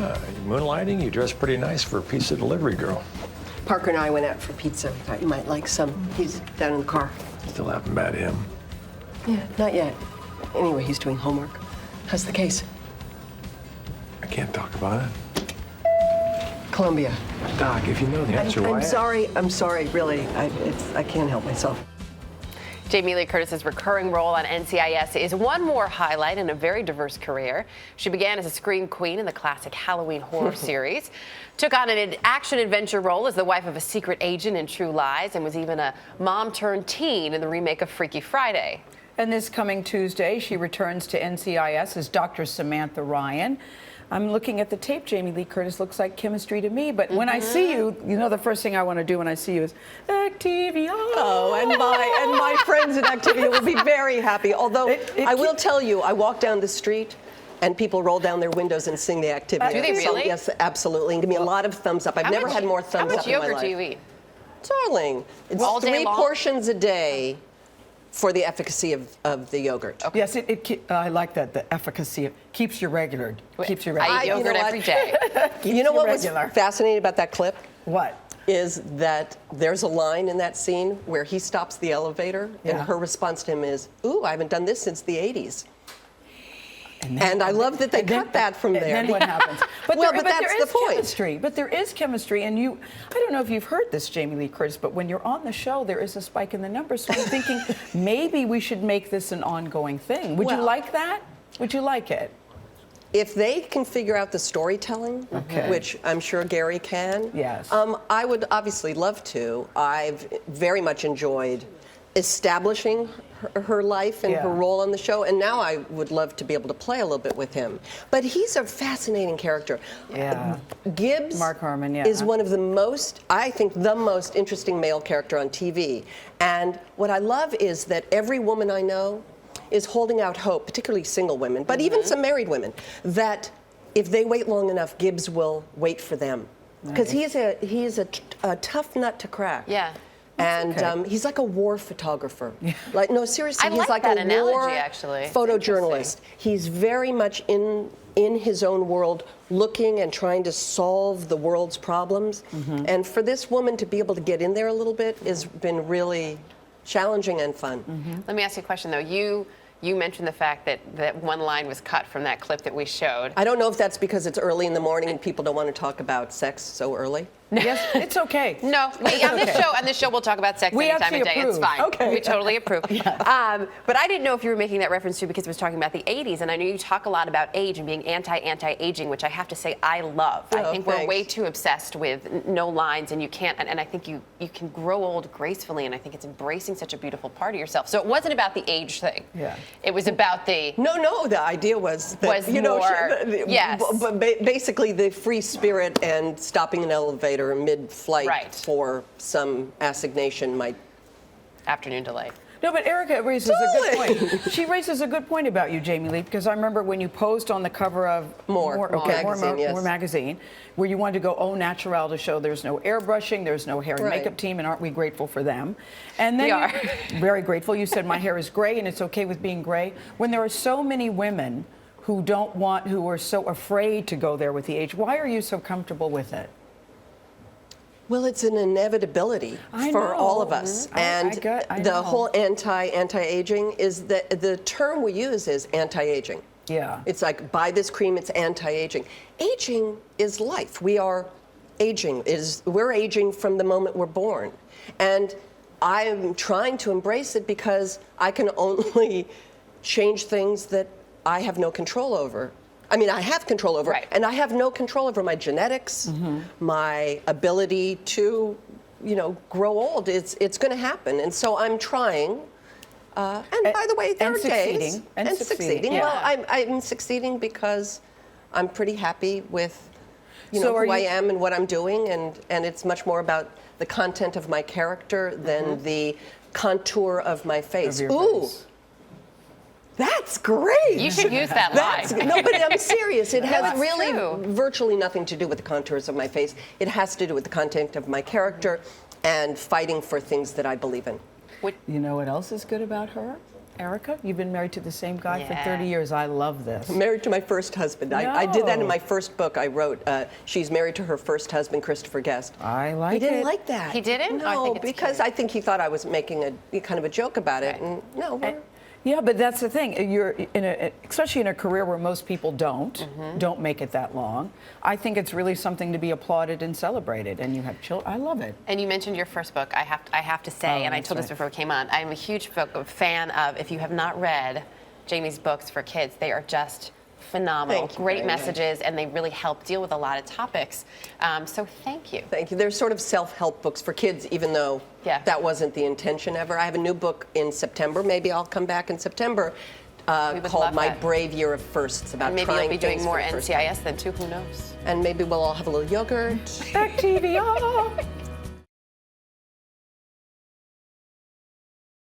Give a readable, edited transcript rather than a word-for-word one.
Moonlighting, you dress pretty nice for a pizza delivery girl. Parker and I went out for pizza. We thought you might like some. He's down in the car. Still haven't met him. Yeah, not yet. Anyway, he's doing homework. How's the case? I can't talk about it. Columbia. Doc, if you know the answer, why? I'm sorry, really. I can't help myself. Jamie Lee Curtis's recurring role on NCIS is one more highlight in a very diverse career. She began as a scream queen in the classic Halloween horror series, took on an action-adventure role as the wife of a secret agent in True Lies, and was even a mom-turned-teen in the remake of Freaky Friday. And this coming Tuesday, she returns to NCIS as Dr. Samantha Ryan. I'm looking at the tape. Jamie Lee Curtis looks like chemistry to me, but when I see you, you know the first thing I want to do when I see you is Activia. Oh, and my friends at Activia will be very happy. Although I will tell you, I walk down the street and people roll down their windows and sing the Activia. Do they really? So, yes, absolutely. And give me a lot of thumbs up. I've never had more thumbs up in my life. How much yogurt do you eat? Darling, it's All day 3 long? portions a day for the efficacy of the yogurt. Okay. Yes, I like that, the efficacy. It keeps you regular. Keeps you regular. I eat yogurt every day. You know what was fascinating about that clip? What? Is that there's a line in that scene where he stops the elevator and her response to him is, "Ooh, I haven't done this since the 80s." And I love that they cut that from there. And then what happens? But that's there is the point. Chemistry. But there is chemistry, and I don't know if you've heard this, Jamie Lee Curtis, but when you're on the show, there is a spike in the numbers. So I'm thinking maybe we should make this an ongoing thing. Would you like that? Would you like it? If they can figure out the storytelling, which I'm sure Gary can, yes. I would obviously love to. I've very much enjoyed establishing her life and her role on the show, and now I would love to be able to play a little bit with him. But he's a fascinating character. Yeah. Gibbs Mark Harmon, is one of the most, I think, the most interesting male character on TV. And what I love is that every woman I know is holding out hope, particularly single women, but even some married women, that if they wait long enough, Gibbs will wait for them. Because he is a tough nut to crack. Yeah. And he's like a war photographer. Yeah. Like, no, seriously, I he's like like that a analogy, war actually. photojournalist. He's very much in his own world, looking and trying to solve the world's problems. And for this woman to be able to get in there a little bit has been really challenging and fun. Let me ask you a question, though. You mentioned the fact that one line was cut from that clip that we showed. I don't know if that's because it's early in the morning and people don't want to talk about sex so early. Yes, it's okay. No, on this show we'll talk about sex any time of day. It's fine. Okay. We totally approve. Yeah. But I didn't know if you were making that reference to because it was talking about the 80s, and I know you talk a lot about age and being anti-aging, which I have to say I love. I think we're way too obsessed with no lines, and you can't. And I think you can grow old gracefully, and I think it's embracing such a beautiful part of yourself. So it wasn't about the age thing. Yeah. It was about the No. The idea was that basically the free spirit and stopping an elevator mid-flight for some assignation might. Afternoon delay. No, but Erica raises a good point. She raises a good point about you, Jamie Lee, because I remember when you posed on the cover of More magazine, where you wanted to go au naturel to show there's no airbrushing, there's no hair and makeup team, and aren't we grateful for them? And then we are. Very grateful. You said my hair is gray and it's okay with being gray. When there are so many women who are so afraid to go there with the age, why are you so comfortable with it? Well, it's an inevitability for all of us. And the whole anti-aging is the term we use is anti-aging. Yeah. It's like, buy this cream, it's anti-aging. Aging is life. We are aging. We're aging from the moment we're born. And I'm trying to embrace it because I can only change things that I have no control over. I mean, I have control over it, and I have no control over my genetics, my ability to, grow old. It's going to happen, and so I'm trying. And by the way, there are days and succeeding. Yeah. Well, I'm succeeding because I'm pretty happy with, who I am and what I'm doing, and it's much more about the content of my character than the contour of my face. That's great. You should use that line. No, but I'm serious. It has virtually nothing to do with the contours of my face. It has to do with the content of my character and fighting for things that I believe in. You know what else is good about her? Erica, you've been married to the same guy for 30 years. I love this. Married to my first husband. I did that in my first book I wrote. She's married to her first husband, Christopher Guest. I like it. He didn't like that. He didn't? No, because I think he thought I was making a kind of a joke about it. And no, yeah, but that's the thing. You're especially in a career where most people don't make it that long. I think it's really something to be applauded and celebrated. And you have children. I love it. And you mentioned your first book. I have to say, and I told this before we came on, I'm a huge fan of. If you have not read Jamie's books for kids, they are just phenomenal. Great messages, and they really help deal with a lot of topics. So thank you. Thank you. They're sort of self-help books for kids, even though that wasn't the intention ever. I have a new book in September. Maybe I'll come back in September called My Brave Year of Firsts, about maybe trying you'll be doing more things for the first NCIS then too, who knows? And maybe we'll all have a little yogurt. Back TV.